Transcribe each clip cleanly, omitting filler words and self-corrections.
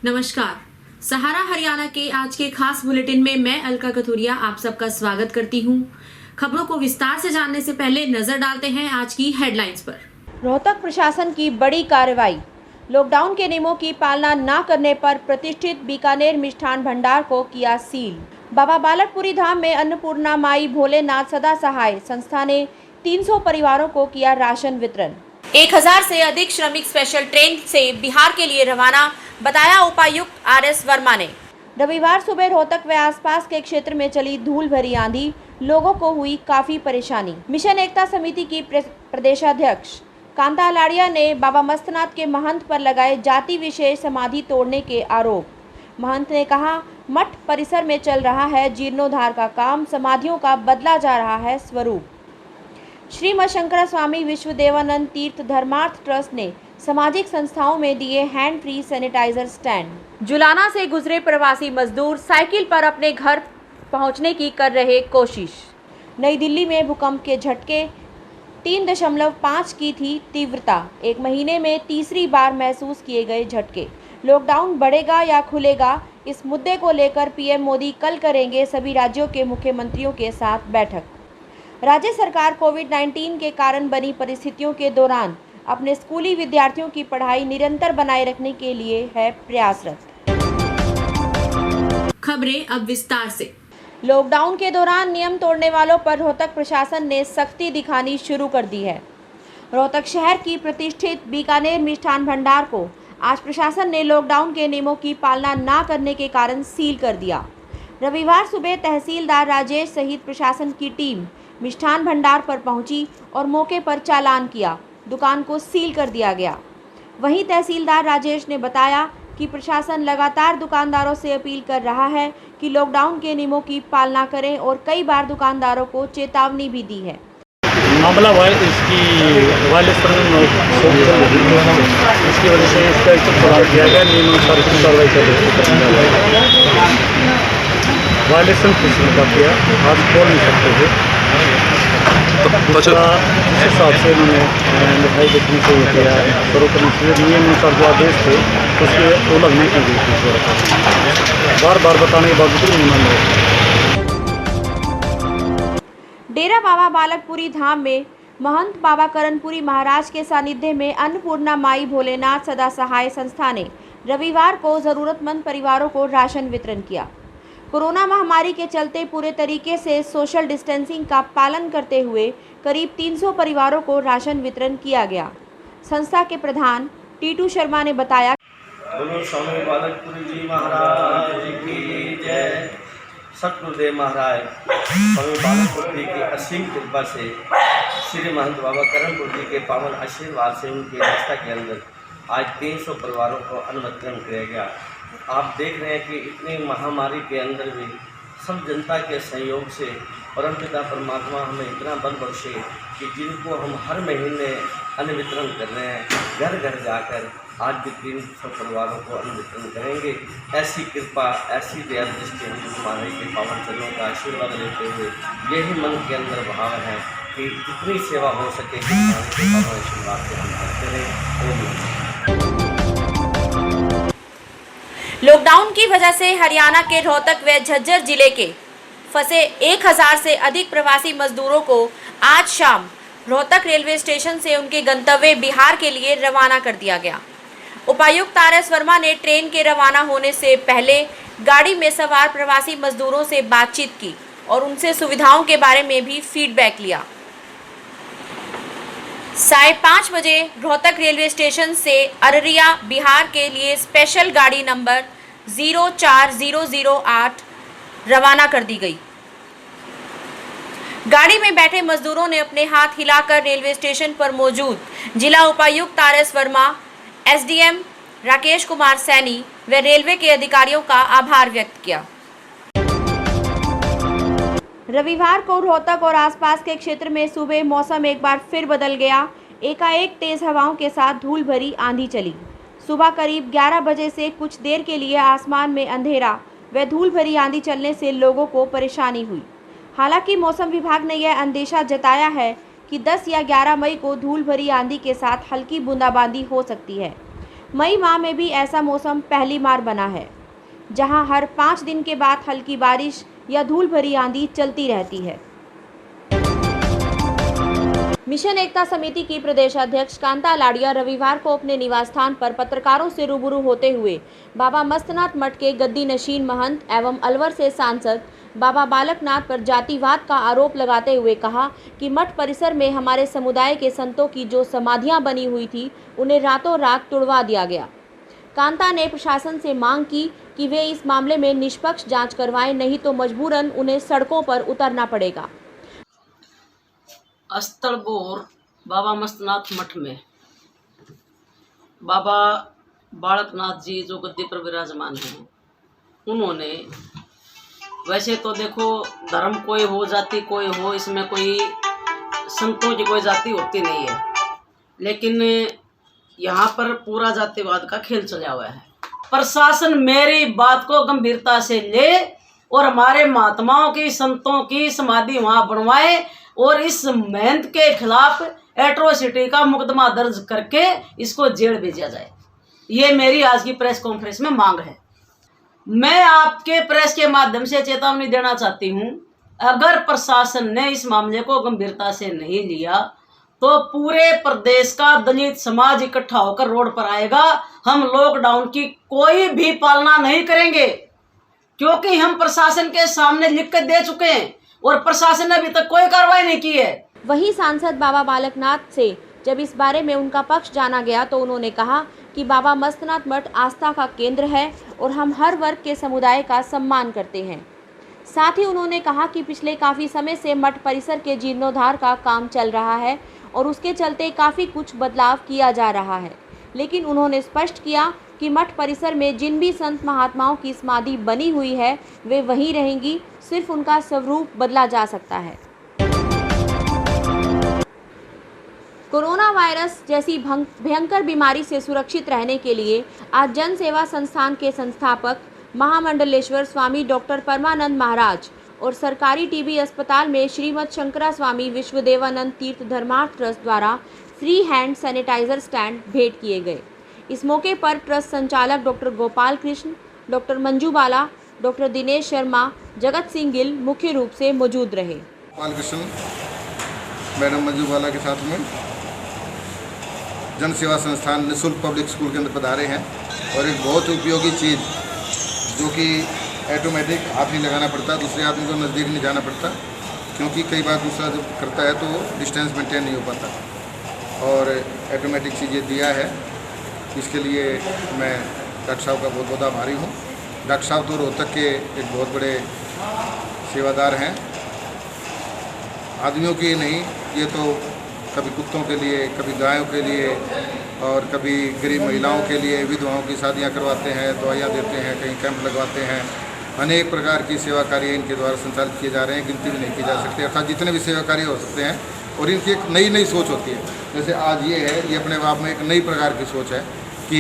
नमस्कार। सहारा हरियाणा के आज के खास बुलेटिन में मैं अलका कथुरिया आप सबका स्वागत करती हूं। खबरों को विस्तार से जानने से पहले नजर डालते हैं आज की हेडलाइंस पर। रोहतक प्रशासन की बड़ी कार्रवाई। लॉकडाउन के नियमों की पालना न करने पर प्रतिष्ठित बीकानेर मिष्ठान भंडार को किया सील। बाबा बालकपुरी धाम में अन्नपूर्णा माई भोलेनाथ सदा सहाय संस्था ने 300 परिवारों को किया राशन वितरण। 1000 से अधिक श्रमिक स्पेशल ट्रेन से बिहार के लिए रवाना, बताया उपायुक्त RS वर्मा ने। रविवार सुबह रोहतक व आसपास के क्षेत्र में चली धूल भरी आंधी, लोगों को हुई काफी परेशानी। मिशन एकता समिति की प्रदेशाध्यक्ष कांता लाड़िया ने बाबा मस्तनाथ के महंत पर लगाए जाति विशेष समाधि तोड़ने के आरोप। महंत ने कहा, मठ परिसर में चल रहा है जीर्णोद्धार का काम, समाधियों का बदला जा रहा है स्वरूप। श्री मशंकरा स्वामी विश्वदेवानंद तीर्थ धर्मार्थ ट्रस्ट ने सामाजिक संस्थाओं में दिए hand free sanitiser stand. Julana से गुजरे प्रवासी मजदूर साइकिल पर अपने घर पहुंचने की कर रहे कोशिश। नई दिल्ली में भूकंप के झटके 3.5 की थी तीव्रता। एक महीने में तीसरी बार महसूस किए गए झटके। लॉकडाउन बढ़ेगा या खुलेगा, इस मुद्दे को लेकर पीएम मोदी कल करेंगे सभी राज्यों के मुख्यमंत्रियों के साथ बैठक। राज्य सरकार कोविड-19 के कारण बनी परिस्थितियों के दौरान अपने स्कूली विद्यार्थियों की पढ़ाई निरंतर बनाए रखने के लिए है प्रयासरत। खबरें अब विस्तार से। लॉकडाउन के दौरान नियम तोड़ने वालों पर रोहतक प्रशासन ने सख्ती दिखानी शुरू कर दी है। रोहतक शहर की प्रतिष्ठित बीकानेर मिष्ठान भंडार को आज प्रशासन ने लॉकडाउन के नियमों की पालना न करने के कारण सील कर दिया। रविवार सुबह तहसीलदार राजेश सहित प्रशासन की टीम मिष्ठान भंडार पर पहुंची और मौके पर चालान किया। दुकान को सील कर दिया गया। वहीं तहसीलदार राजेश ने बताया कि प्रशासन लगातार दुकानदारों से अपील कर रहा है कि लॉकडाउन के नियमों की पालना करें और कई बार दुकानदारों को चेतावनी भी दी है। मामला इसकी इसकी वजह से इसका एक चालान किया गया, नियमानुसार की कार्रवाई कर वायलेशन किसी का किया, आज खोल नहीं सकते थे। तो जिस हिसाब से उन्होंने मिठाई बेचने से किया, शुरू करने से नियमानुसार जो आदेश थे उसके उल्लंघना की गई थी। बार बार बताने के बावजूद नहीं मान रहे। डेरा बाबा बालकपुरी धाम में महंत बाबा करणपुरी महाराज के सानिध्य में अन्नपूर्णा माई भोलेनाथ सदा सहाय संस्था ने रविवार को जरूरतमंद परिवारों को राशन वितरण किया। कोरोना महामारी के चलते पूरे तरीके से सोशल डिस्टेंसिंग का पालन करते हुए करीब 300 परिवारों को राशन वितरण किया गया। संस्था के प्रधान टीटू शर्मा ने बताया, बोलो स्वामी बालकपुरी जी महाराज की जय। सतगुरुदेव महाराज स्वामी बालकपुरी जी की असीम कृपा से श्री महंत बाबा करणपुरी जी के पावन आशीर्वाद से उनकी संस्था के अंदर आज 300 परिवारों को अन्न वितरण किया गया। आप देख रहे हैं कि इतनी महामारी के अंदर भी सब जनता के सहयोग से परमपिता परमात्मा हमें इतना बल बख्शे कि जिनको हम हर महीने अन्न वितरण कर रहे हैं, घर घर जाकर आज भी 300 परिवारों को अन्न वितरण करेंगे। ऐसी कृपा, ऐसी दया दृष्टि हम महाराज के पावन चरणों का आशीर्वाद लेते हुए यही मन के अंदर भाव है कि जितनी सेवा हो सके महाराज के पावन आशीर्वाद से हम करते रहें। लॉकडाउन की वजह से हरियाणा के रोहतक व झज्जर जिले के फंसे 1000 से अधिक प्रवासी मजदूरों को आज शाम रोहतक रेलवे स्टेशन से उनके गंतव्य बिहार के लिए रवाना कर दिया गया। उपायुक्त RS वर्मा ने ट्रेन के रवाना होने से पहले गाड़ी में सवार प्रवासी मजदूरों से बातचीत की और उनसे सुविधाओं के बारे में भी फीडबैक लिया। 5:30 बजे रोहतक रेलवे स्टेशन से अररिया बिहार के लिए स्पेशल गाड़ी नंबर 04008 रवाना कर दी गई। गाड़ी में बैठे मजदूरों ने अपने हाथ हिलाकर रेलवे स्टेशन पर मौजूद जिला उपायुक्त RS वर्मा, SDM राकेश कुमार सैनी व रेलवे के अधिकारियों का आभार व्यक्त किया। रविवार को रोहतक और आसपास के क्षेत्र में सुबह मौसम एक बार फिर बदल गया। एकाएक तेज हवाओं के साथ धूल भरी आंधी चली। सुबह करीब 11 बजे से कुछ देर के लिए आसमान में अंधेरा व धूल भरी आंधी चलने से लोगों को परेशानी हुई। हालांकि मौसम विभाग ने यह अंदेशा जताया है कि 10 या 11 मई को धूल भरी आंधी के साथ हल्की बूंदाबांदी हो सकती है। मई माह में भी ऐसा मौसम पहली बार बना है, जहां हर 5 दिन के बाद हल्की बारिश या धूल भरी आंधी चलती रहती है। मिशन एकता समिति की प्रदेश अध्यक्ष कांता लाड़िया रविवार को अपने निवास स्थान पर पत्रकारों से रूबरू होते हुए बाबा मस्तनाथ मठ के गद्दी नशीन महंत एवं अलवर से सांसद बाबा बालकनाथ पर जातिवाद का आरोप लगाते हुए कहा कि मठ परिसर में हमारे समुदाय के संतों की जो समाधियां बनी हुई थी उन्हें रातों रात तुड़वा दिया गया। कांता ने प्रशासन से मांग की कि वे इस मामले में निष्पक्ष जांच करवाएं, नहीं तो मजबूरन उन्हें सड़कों पर उतरना पड़ेगा। अस्तलबोर बाबा मस्तनाथ मठ में बाबा बालकनाथ जी जो गद्दी पर विराजमान हैं, उन्होंने वैसे तो देखो धर्म कोई हो जाति कोई हो, इसमें कोई संतों की कोई जाति होती नहीं है, लेकिन यहाँ पर पूरा जातिवाद का खेल चला हुआ है। प्रशासन मेरी बात को गंभीरता से ले और हमारे महात्माओं की संतों की समाधि वहाँ बनवाए और इस महंत के खिलाफ एट्रोसिटी का मुकदमा दर्ज करके इसको जेल भेजा जाए। ये मेरी आज की प्रेस कॉन्फ्रेंस में मांग है। मैं आपके प्रेस के माध्यम से चेतावनी देना चाहती हूँ, अगर प्रशासन ने इस मामले को गंभीरता से नहीं लिया तो पूरे प्रदेश का दलित समाज इकट्ठा होकर रोड पर आएगा। हम लॉकडाउन की कोई भी पालना नहीं करेंगे, क्योंकि हम प्रशासन के सामने लिख कर दे चुके हैं और प्रशासन ने अभी तक कोई कार्रवाई नहीं की है। वहीं सांसद बाबा बालकनाथ से जब इस बारे में उनका पक्ष जाना गया तो उन्होंने कहा कि बाबा मस्तनाथ मठ आस्था का केंद्र है और हम हर वर्ग के समुदाय का सम्मान करते हैं। साथ ही उन्होंने कहा कि पिछले काफ़ी समय से मठ परिसर के जीर्णोद्धार का काम चल रहा है और उसके चलते काफ़ी कुछ बदलाव किया जा रहा है, लेकिन उन्होंने स्पष्ट किया कि मठ परिसर में जिन भी संत महात्माओं की समाधि बनी हुई है वे वहीं रहेंगी, सिर्फ उनका स्वरूप बदला जा सकता है। कोरोना वायरस जैसी भयंकर बीमारी से सुरक्षित रहने के लिए आज जन सेवा संस्थान के संस्थापक महामंडलेश्वर स्वामी डॉक्टर परमानंद महाराज और सरकारी टीबी अस्पताल में श्रीमद शंकरा स्वामी विश्वदेवानंद तीर्थ धर्मार्थ ट्रस्ट द्वारा फ्री हैंड सैनिटाइजर स्टैंड भेंट किए गए। इस मौके पर ट्रस्ट संचालक डॉक्टर गोपाल कृष्ण, डॉक्टर मंजू बाला, डॉक्टर दिनेश शर्मा, जगत सिंह गिल मुख्य रूप से मौजूद रहे। गोपाल कृष्ण मैडम मंजू बाला के साथ में जन सेवा संस्थान निःशुल्क पब्लिक स्कूल के अंदर पधारे हैं और एक बहुत उपयोगी चीज़ जो कि ऑटोमेटिक हाथ ही लगाना पड़ता है, दूसरे आदमी को नज़दीक नहीं जाना पड़ता, क्योंकि कई बार दूसरा जब करता है तो डिस्टेंस मेंटेन नहीं हो पाता, और ऑटोमेटिक चीज़ें दिया है। इसके लिए मैं डॉक्टर साहब का बहुत बहुत आभारी हूँ। डॉक्टर साहब तो रोहतक के एक बहुत बड़े सेवादार हैं, आदमियों के नहीं, ये तो कभी कुत्तों के लिए, कभी गायों के लिए और कभी गरीब महिलाओं के लिए, विधवाओं की शादियां करवाते हैं, दवाइयां देते हैं, कहीं कैंप लगवाते हैं। अनेक प्रकार की सेवा कार्य इनके द्वारा संचालित किए जा रहे हैं, गिनती भी नहीं की जा सकती। अर्थात जितने भी सेवा कार्य हो सकते हैं, और इनकी एक नई नई सोच होती है। जैसे आज ये है, ये अपने आप में एक नई प्रकार की सोच है कि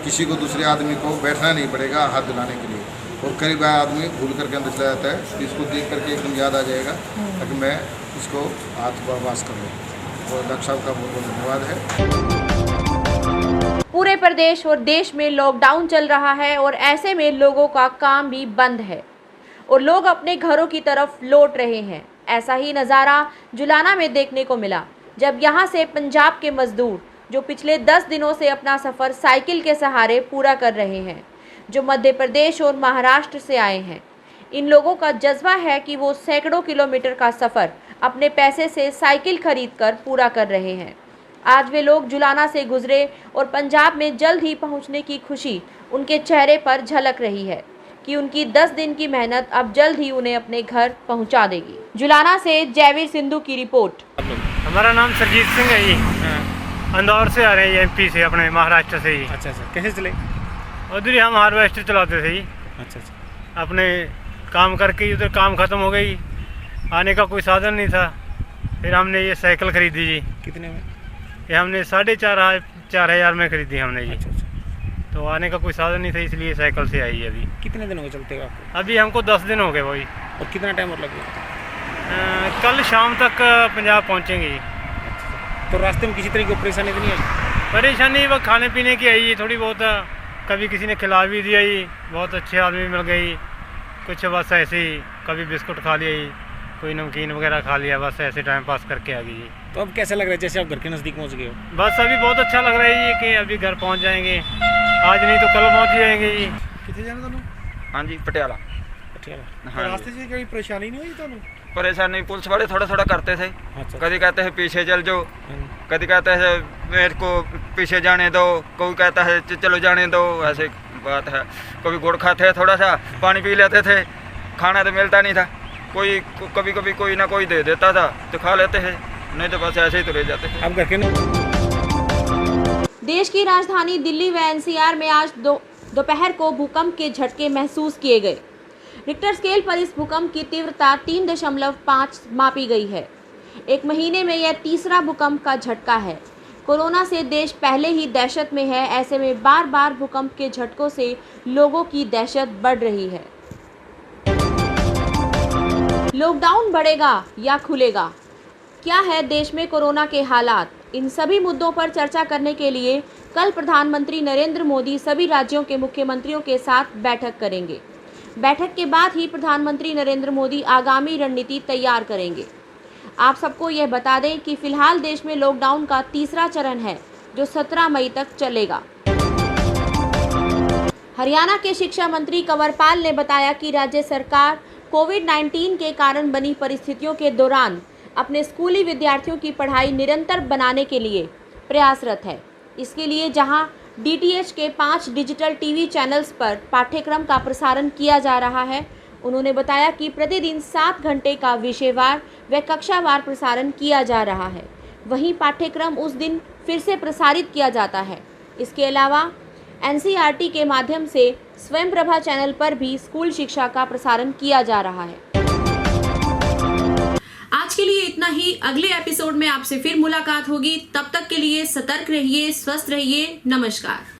किसी को दूसरे आदमी को बैठना नहीं पड़ेगा हाथ दिलाने के लिए, और कई बार आदमी भूल करके अंदर चला जाता है, इसको देख करके एकदम याद आ जाएगा ताकि मैं इसको हाथ वास करूँ। और डॉक्टर साहब का बहुत बहुत धन्यवाद है। पूरे प्रदेश और देश में लॉकडाउन चल रहा है और ऐसे में लोगों का काम भी बंद है और लोग अपने घरों की तरफ लौट रहे हैं। ऐसा ही नज़ारा जुलाना में देखने को मिला, जब यहाँ से पंजाब के मजदूर जो पिछले 10 दिनों से अपना सफ़र साइकिल के सहारे पूरा कर रहे हैं, जो मध्य प्रदेश और महाराष्ट्र से आए हैं, इन लोगों का जज्बा है कि वो सैकड़ों किलोमीटर का सफ़र अपने पैसे से साइकिल खरीदकर पूरा कर रहे हैं। आज वे लोग जुलाना से गुजरे और पंजाब में जल्द ही पहुंचने की खुशी उनके चेहरे पर झलक रही है कि उनकी 10 दिन की मेहनत अब जल्द ही उन्हें अपने घर पहुंचा देगी। जुलाना से जयवीर सिंधु की रिपोर्ट। हमारा नाम सरजीत सिंह है जी। इंदौर से आ रहे हैं, एमपी से, अपने महाराष्ट्र से ही। अच्छा अच्छा, कैसे चले? उधर ही हम हार्वेस्टर चलाते थे जी। अच्छा अच्छा, अपने काम करके उधर काम ख़त्म हो गई, आने का कोई साधन नहीं था, फिर हमने ये साइकिल खरीदी जी। कितने में? ये हमने 4,500 में खरीदी हमने जी। अच्छा अच्छा, तो आने का कोई साधन नहीं था, इसलिए साइकिल से आई अभी। कितने दिन हो गए चलते हो आपको? अभी हमको 10 दिन हो गए भाई। और कितना टाइम और लगेगा? कल शाम तक पंजाब पहुँचेंगे जी। तो रास्ते में किसी तरह की परेशानी तो नहीं आई? परेशानी वो खाने पीने की आई थोड़ी बहुत, कभी किसी ने खिला भी दिया ही, बहुत अच्छे आदमी मिल गई, कुछ बस ऐसे ही कभी बिस्कुट खा लिया ही, कोई नमकीन वगैरह खा लिया, बस ऐसे टाइम पास करके आ गई। तो अब कैसा लग रहा है जैसे आप घर के नज़दीक पहुंच गए हो? बस अभी बहुत अच्छा लग रहा है कि अभी घर पहुंच जाएंगे, आज नहीं तो कल पहुंच जाएंगे जी। कितने जाना तुम? हाँ जी पटियाला। पटियाला। हाँ रास्ते से कोई परेशानी नहीं हुई तुम? परेशानी पुलिस वाले थोड़ा थोड़ा करते थे, अच्छा। कभी कहते हैं पीछे चल जाओ, कभी कहते हैं मेरे को पीछे जाने दो, कोई कहता है चलो जाने दो, ऐसे बात है। कभी गुड़ खाते हैं, थोड़ा सा पानी पी लेते थे, खाना तो मिलता नहीं था, कोई कभी कभी कोई ना कोई दे देता था तो खा लेते हैं, नहीं तो बस ऐसे ही तुरे जाते थे। अब घर के देश की राजधानी दिल्ली व एनसीआर में आज दोपहर को भूकंप के झटके महसूस किए गए। रिक्टर स्केल पर इस भूकंप की तीव्रता 3.5 मापी गई है। एक महीने में यह तीसरा भूकंप का झटका है। कोरोना से देश पहले ही दहशत में है, ऐसे में बार बार भूकंप के झटकों से लोगों की दहशत बढ़ रही है। लॉकडाउन बढ़ेगा या खुलेगा? क्या है देश में कोरोना के हालात? इन सभी मुद्दों पर चर्चा करने के लिए कल प्रधानमंत्री नरेंद्र मोदी सभी राज्यों के मुख्यमंत्रियों के साथ बैठक करेंगे। बैठक के बाद ही प्रधानमंत्री नरेंद्र मोदी आगामी रणनीति तैयार करेंगे। आप सबको यह बता दें कि फिलहाल देश में लॉकडाउन का तीसरा चरण है जो 17 मई तक चलेगा। हरियाणा के शिक्षा मंत्री कंवरपाल ने बताया कि राज्य सरकार कोविड-19 के कारण बनी परिस्थितियों के दौरान अपने स्कूली विद्यार्थियों की पढ़ाई निरंतर बनाने के लिए प्रयासरत है। इसके लिए जहां DTH के 5 डिजिटल टीवी चैनल्स पर पाठ्यक्रम का प्रसारण किया जा रहा है, उन्होंने बताया कि प्रतिदिन 7 घंटे का विषयवार व कक्षावार प्रसारण किया जा रहा है। वहीं पाठ्यक्रम उस दिन फिर से प्रसारित किया जाता है। इसके अलावा NCERT के माध्यम से स्वयंप्रभा चैनल पर भी स्कूल शिक्षा का प्रसारण किया जा रहा है। आज के लिए इतना ही। अगले एपिसोड में आपसे फिर मुलाकात होगी। तब तक के लिए सतर्क रहिए, स्वस्थ रहिए। नमस्कार।